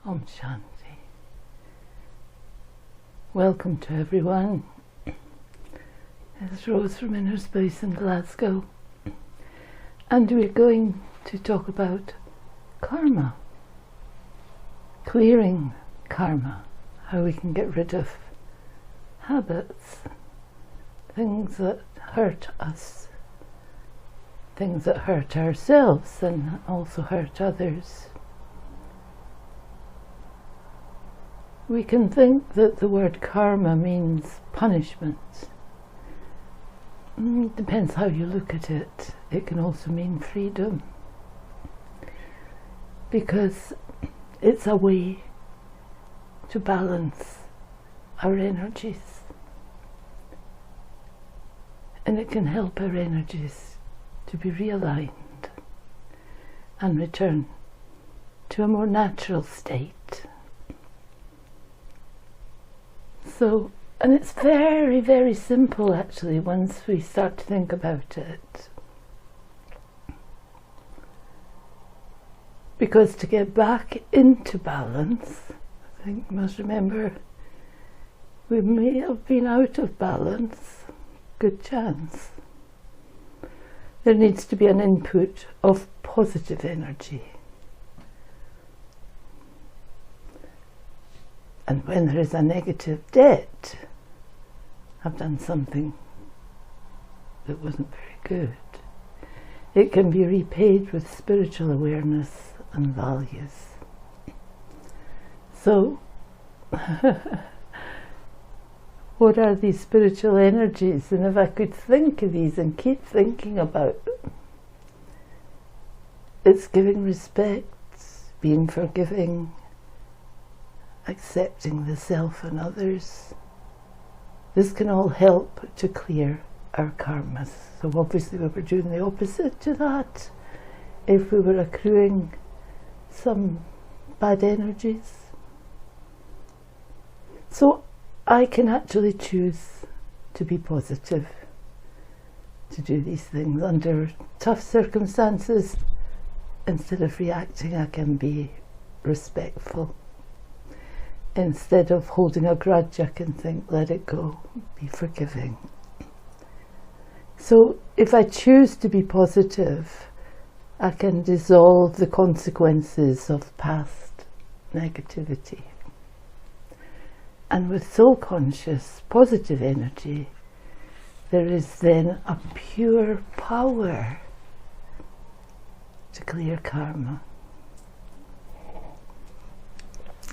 Om Shanti. Welcome to everyone. It's Rose from Inner Space in Glasgow, and we're going to talk about karma, clearing karma, how we can get rid of habits, things that hurt us, things that hurt ourselves and also hurt others. We can think that the word karma means punishment. Depends how you look at it. It can also mean freedom, because it's a way to balance our energies, and it can help our energies to be realigned and return to a more natural state. So, and it's very, very simple actually once we start to think about it. Because to get back into balance, I think you must remember, we may have been out of balance, good chance. There needs to be an input of positive energy. And when there is a negative debt, I've done something that wasn't very good, it can be repaid with spiritual awareness and values. So, what are these spiritual energies? And if I could think of these and keep thinking about them, it's giving respect, being forgiving, accepting the self and others. This can all help to clear our karmas. So obviously we were doing the opposite to that. If we were accruing some bad energies. So I can actually choose to be positive, to do these things under tough circumstances. Instead of reacting, I can be respectful. Instead of holding a grudge, I can think, let it go, be forgiving. So if I choose to be positive, I can dissolve the consequences of past negativity. And with soul conscious, positive energy, there is then a pure power to clear karma.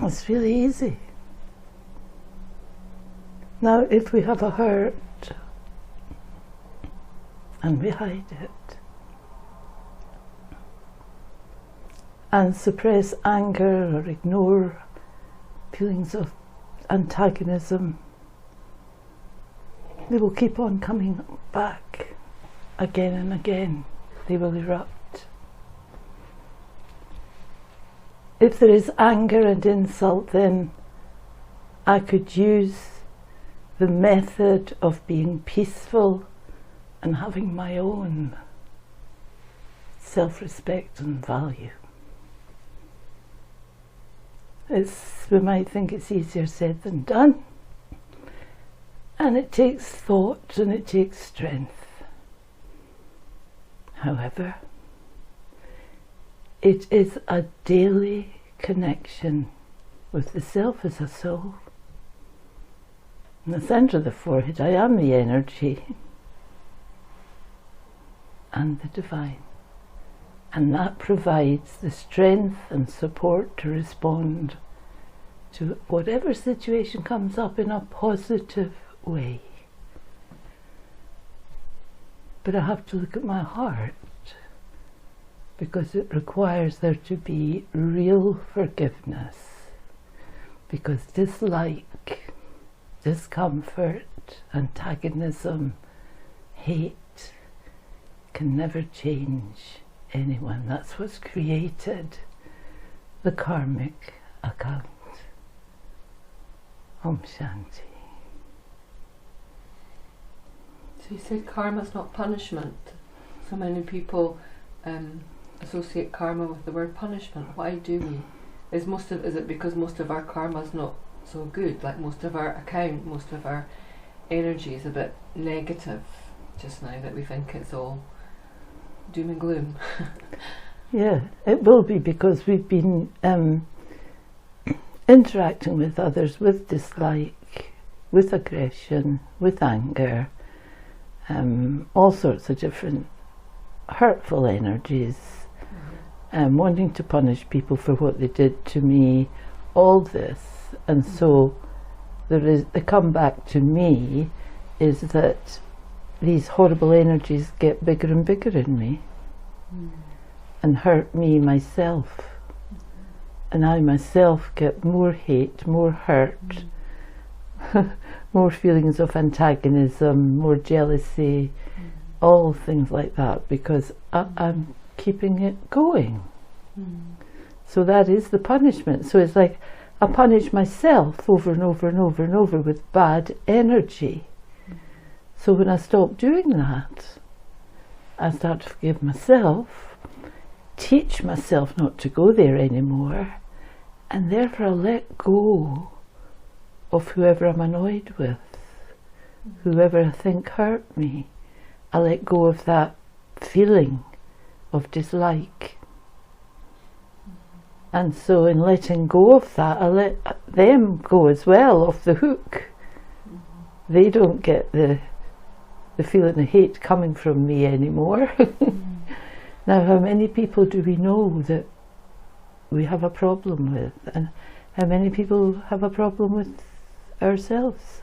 It's really easy. Now, if we have a hurt and we hide it and suppress anger or ignore feelings of antagonism, they will keep on coming back again and again. They will erupt. If there is anger and insult, then I could use the method of being peaceful and having my own self-respect and value. We might think it's easier said than done, and it takes thought and it takes strength. However, it is a daily connection with the self as a soul. In the centre of the forehead, I am the energy and the divine. And that provides the strength and support to respond to whatever situation comes up in a positive way. But I have to look at my heart, because it requires there to be real forgiveness, because dislike, discomfort, antagonism, hate can never change anyone. That's what's created the karmic account. Om Shanti. So you said karma's not punishment. So many people associate karma with the word punishment. Why do we? is it because most of our karma's not so good? Like most of our account, most of our energy is a bit negative just now, that we think it's all doom and gloom. Yeah, it will be, because we've been interacting with others with dislike, with aggression, with anger, all sorts of different hurtful energies, wanting to punish people for what they did to me, all this. And so the comeback to me is that these horrible energies get bigger and bigger in me and hurt me myself. And I myself get more hate, more hurt, more feelings of antagonism, more jealousy, all things like that, because I'm keeping it going. So that is the punishment. So it's like I punish myself over and over and over and over with bad energy. So when I stop doing that, I start to forgive myself, teach myself not to go there anymore, and therefore I let go of whoever I'm annoyed with, whoever I think hurt me. I let go of that feeling of dislike. And so in letting go of that, I let them go as well, off the hook. They don't get the feeling of hate coming from me anymore. Now, how many people do we know that we have a problem with? And how many people have a problem with ourselves?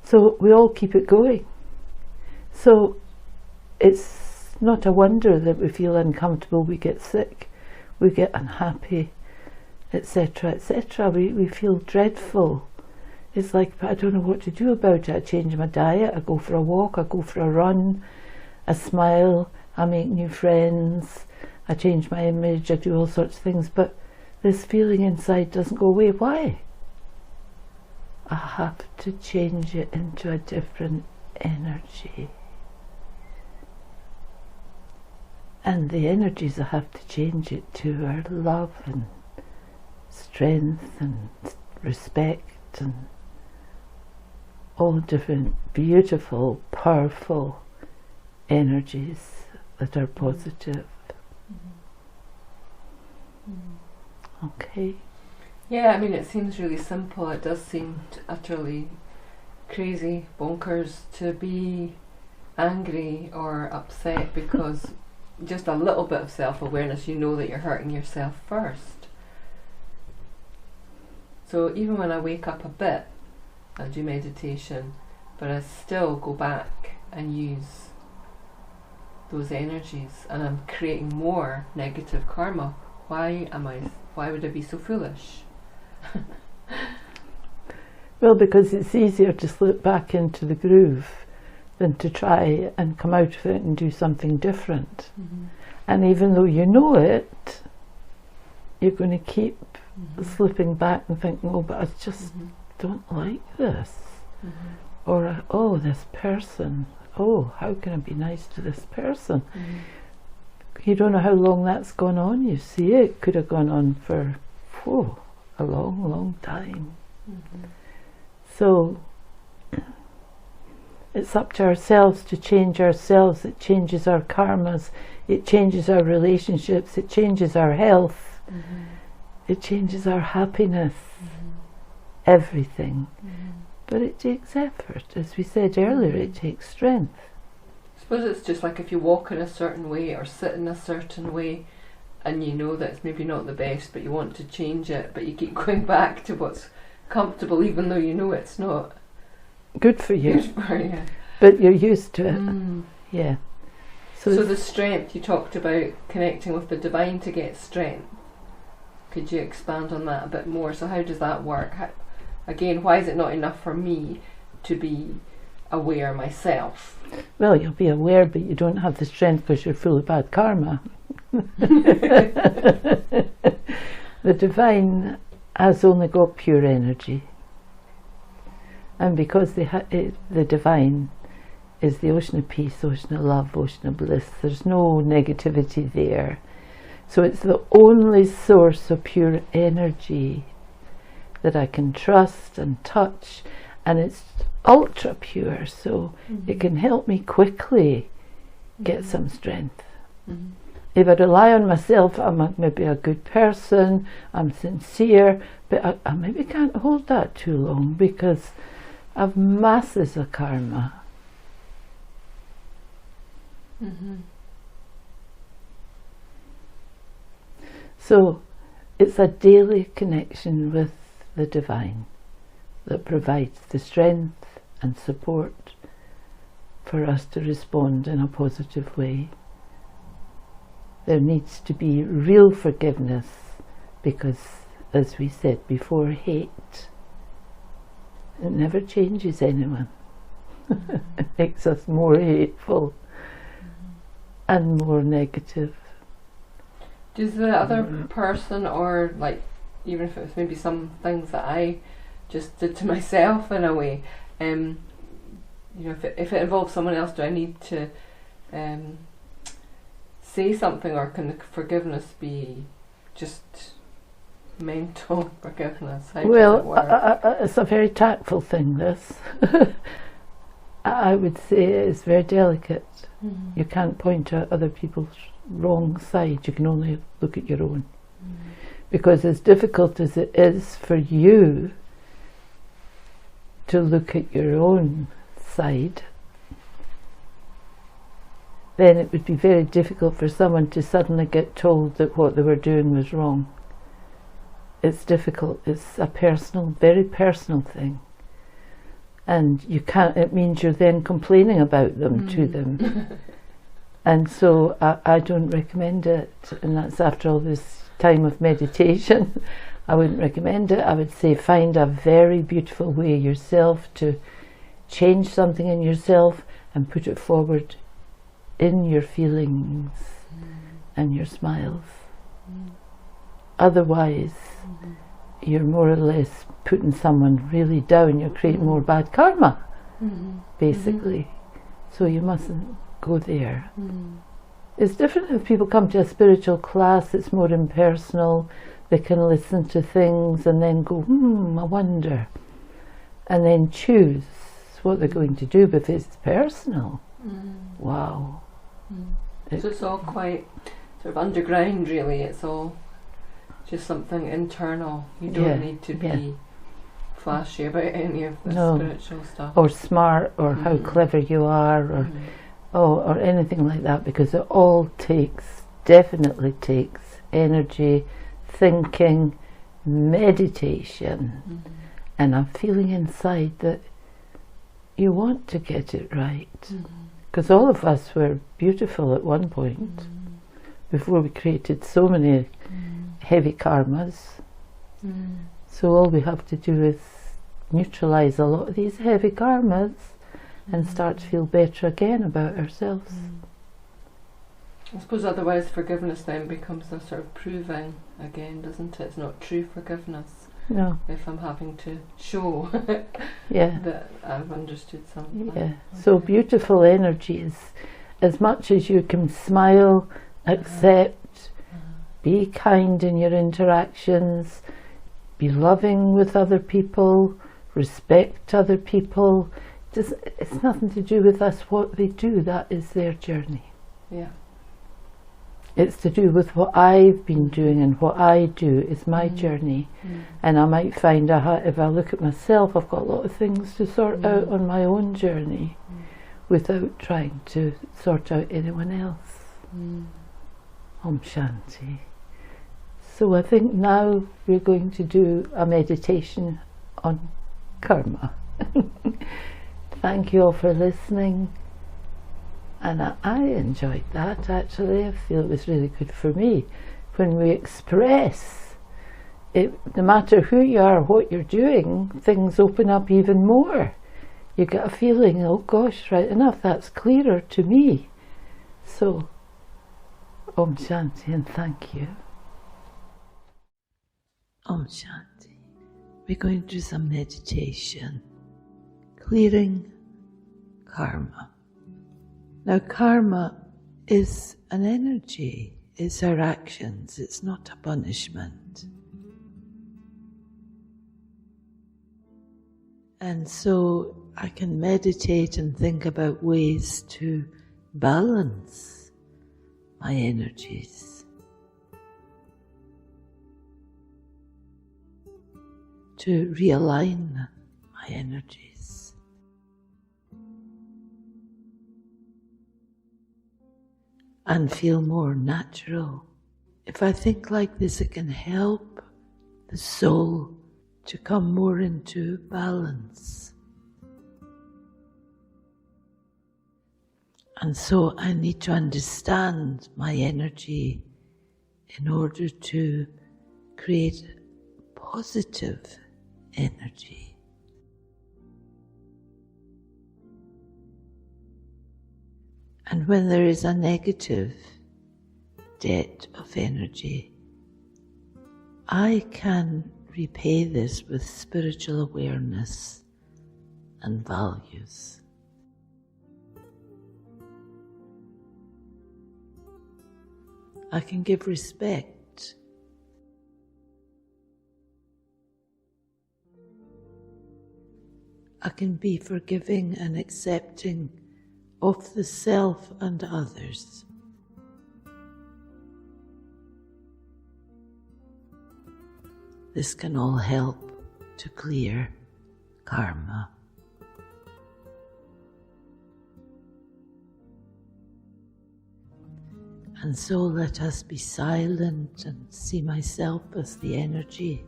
So we all keep it going. So it's not a wonder that we feel uncomfortable, we get sick, we get unhappy, etc., etc. We feel dreadful. It's like, I don't know what to do about it. I change my diet, I go for a walk, I go for a run, I smile, I make new friends, I change my image, I do all sorts of things, but this feeling inside doesn't go away. Why? I have to change it into a different energy. And the energies I have to change it to are love and strength and respect and all different beautiful, powerful energies that are positive. Okay. Yeah, I mean, it seems really simple. It does seem utterly crazy, bonkers to be angry or upset, because just a little bit of self-awareness, you know that you're hurting yourself first. So even when I wake up a bit, I do meditation, but I still go back and use those energies, and I'm creating more negative karma. Why would I be so foolish? Well, because it's easier to slip back into the groove than to try and come out of it and do something different. And even though you know it, you're going to keep slipping back and thinking, oh, but I just don't like this. Or, oh, this person, oh, how can I be nice to this person? You don't know how long that's gone on. You see, it could have gone on for a long, long time. So it's up to ourselves to change ourselves. It changes our karmas, it changes our relationships, it changes our health, it changes our happiness, everything. But it takes effort. As we said earlier, it takes strength. I suppose it's just like if you walk in a certain way or sit in a certain way, and you know that it's maybe not the best, but you want to change it, but you keep going back to what's comfortable, even though you know it's not good for you. Good for you. But you're used to it. Yeah. So the strength, you talked about connecting with the divine to get strength. Could you expand on that a bit more? So how does that work? Again, why is it not enough for me to be aware myself? Well, you'll be aware, but you don't have the strength because you're full of bad karma. The divine has only got pure energy. And because the divine is the ocean of peace, ocean of love, ocean of bliss, there's no negativity there. So it's the only source of pure energy that I can trust and touch, and it's ultra pure, so it can help me quickly get some strength. If I rely on myself, I'm maybe a good person, I'm sincere, but I maybe can't hold that too long because I've masses of karma. So it's a daily connection with the divine that provides the strength and support for us to respond in a positive way. There needs to be real forgiveness because, as we said before, hate, it never changes anyone. It makes us more hateful and more negative. Does the other person, or like even if it was maybe some things that I just did to myself in a way, you know, if it involves someone else, do I need to say something, or can the forgiveness be just mental forgiveness? How does it work? It's a very tactful thing, this. I would say it's very delicate. You can't point at other people's wrong side, you can only look at your own. Because as difficult as it is for you to look at your own side, then it would be very difficult for someone to suddenly get told that what they were doing was wrong. It's difficult, it's a personal, very personal thing. And you can't, it means you're then complaining about them to them. And so I don't recommend it, and that's after all this time of meditation. I wouldn't recommend it. I would say find a very beautiful way yourself to change something in yourself and put it forward in your feelings and your smiles. Otherwise, you're more or less putting someone really down. You're creating more bad karma, basically. So you mustn't go there. It's different if people come to a spiritual class. It's more impersonal. They can listen to things and then go, I wonder, and then choose what they're going to do. But if it's personal, wow. So it's all quite sort of underground, really. It's all just something internal. You don't need to be flashy about any of the spiritual stuff, or smart, or how clever you are, or anything like that, because it all definitely takes energy, thinking, meditation, and a feeling inside that you want to get it right. Because all of us were beautiful at one point before we created so many heavy karmas. So all we have to do is neutralize a lot of these heavy karmas and start to feel better again about ourselves. I suppose otherwise forgiveness then becomes a sort of proving again, doesn't it? It's not true forgiveness. No. If I'm having to show that I've understood something. Yeah. So beautiful energies, as much as you can smile, accept, be kind in your interactions, be loving with other people, respect other people. It's nothing to do with us, what they do. That is their journey. Yeah. It's to do with what I've been doing, and what I do is my journey. And I might find if I look at myself, I've got a lot of things to sort out on my own journey without trying to sort out anyone else. Om Shanti. So I think now we're going to do a meditation on karma. Thank you all for listening. And I enjoyed that, actually. I feel it was really good for me. When we express it, no matter who you are, what you're doing, things open up even more. You get a feeling, oh gosh, right enough, that's clearer to me. So, Om Shanti, and thank you. Om Shanti. We're going to do some meditation, clearing karma. Now, karma is an energy. It's our actions, it's not a punishment. And so I can meditate and think about ways to balance my energies, to realign my energies. And feel more natural. If I think like this, it can help the soul to come more into balance. And so I need to understand my energy in order to create positive energy. And when there is a negative debt of energy, I can repay this with spiritual awareness and values. I can give respect. I can be forgiving and accepting of the self and others. This can all help to clear karma. And so let us be silent and see myself as the energy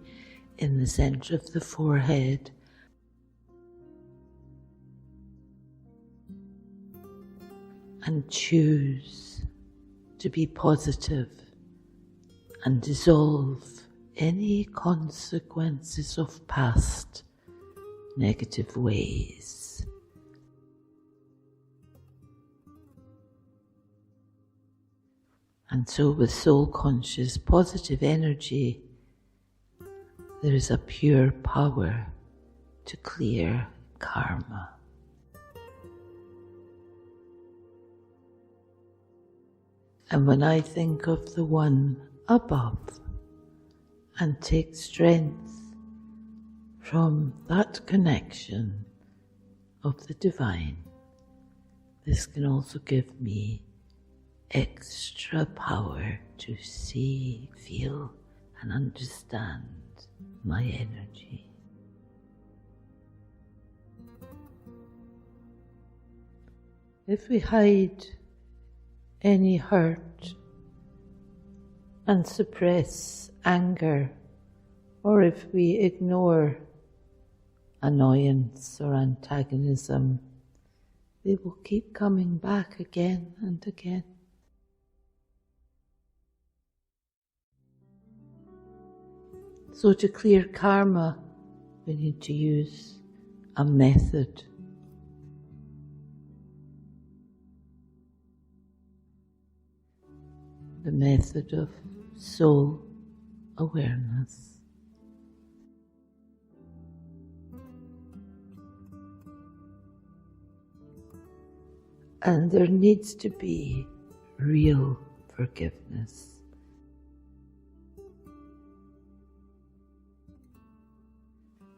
in the center of the forehead. And choose to be positive and dissolve any consequences of past negative ways. And so with soul-conscious positive energy, there is a pure power to clear karma. And when I think of the one above and take strength from that connection of the divine, this can also give me extra power to see, feel, and understand my energy. If we hide any hurt and suppress anger, or if we ignore annoyance or antagonism, they will keep coming back again and again. So to clear karma, we need to use a method. The method of soul awareness. And there needs to be real forgiveness.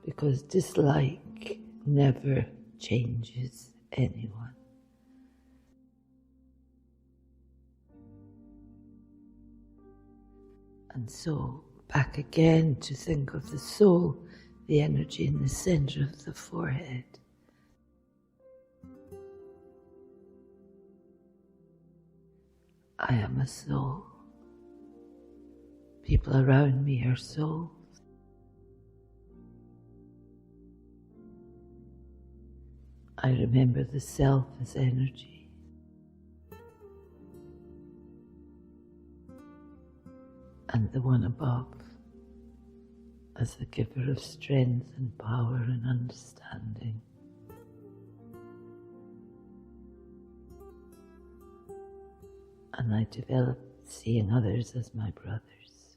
Because dislike never changes anyone. And so, back again to think of the soul, the energy in the center of the forehead. I am a soul. People around me are souls. I remember the self as energy. And the one above as the giver of strength and power and understanding. And I developed seeing others as my brothers.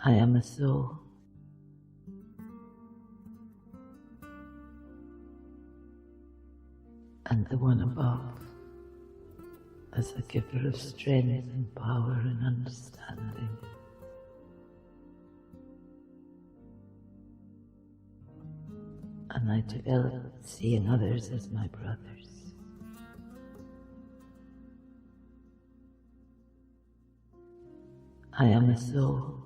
I am a soul. and the one above as a giver of strength and power and understanding. And I develop seeing others as my brothers. I am a soul.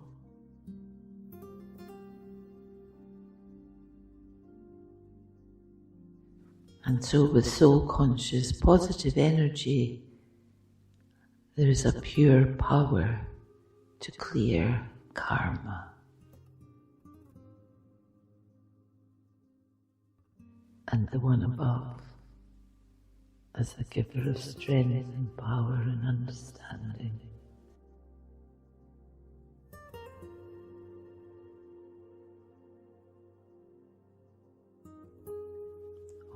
And so with soul conscious positive energy, there is a pure power to clear karma. And the one above as a giver of strength and power and understanding.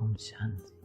Om Shanti.